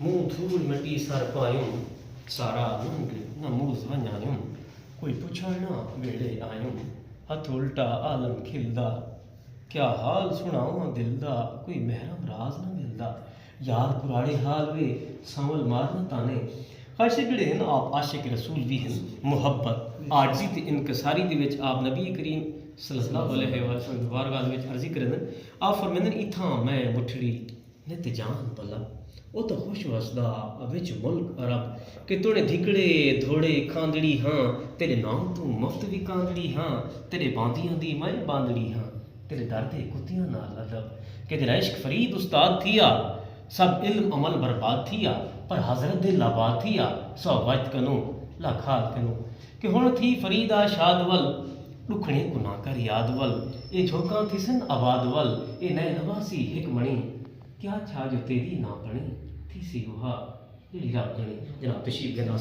मुंह धूल मिट्टी सर पायूं सारा नंग नमूज वञायूं कोई पुछणा वेड़े आयूं हथ उल्टा आलम खिलदा क्या हाल सुनावां दिल दा कोई महरम राज ना मिलदा यार पुराने हाल वे संवल मारना ताने खासे ਜਿਹੜੇ ਹਨ ਆਪ ਆਸ਼ਿਕ ਰਸੂਲ ਵੀ ਹਨ ਮੁਹੱਬਤ ਆਰਜ਼ੀ ਤੇ ਇਨਕਸਾਰੀ ਦੇ ਵਿੱਚ ਆਪ ਨਬੀ ਕਰੀਮ ਸੱਲੱਲਾਹੁ ਅਲੈਹਿ ਵਸੱਲਮ ਦੀ ਬਾਰਗਾਹ ਦੇ ਵਿੱਚ ਅਰਜ਼ੀ ਕਰਨ ਆਪ ਫਰਮਾਉਂਦੇ ਇਥਾਂ ਮੈਂ ਮੁਠੜੀ ਨਿਤ ਜਾਨ ਬਲਾ ਉਹ ਤਾਂ ਖੁਸ਼ ਵਸਦਾ ਵਿੱਚ ਮੁਲਕ ਅਰਬ ਕਿ ਤੋੜੇ ਧਿਕੜੇ ਧੋੜੇ ਖਾਂਦੜੀ ਹਾਂ ਤੇਰੇ ਨਾਮ ਤੂੰ ਮੁਫਤ ਵੀ ਕਾਂਦੜੀ ਹਾਂ ਤੇਰੇ ਬਾਂਦੀਆਂ ਦੀ ਮੈਂ ਬਾਂਦੜੀ ਹਾਂ ਤੇਰੇ ਦਰ ਦੇ ਕੁੱਤਿਆਂ ਨਾਲ ਅਦਬ ਕਿ ਤੇਰਾ ਇਸ਼ਕ ਫਰੀਦ ਉਸਤਾਦ ਥੀਆ सब इल्म अमल बर्बाद थिया पर हजरत दिल आबाद थिया सौ वक्त कनो लाखाल कनो कि हुण थी फरीदा शादवल दुखणे गुनाह कर यादवल ये झोंका थिसन आबादवल ये नए नवासी हिक मणी क्या छा जो तेरी ना बणी थी सी गुहा जेड़ी रब गणी जनाब तशरीफ के नाम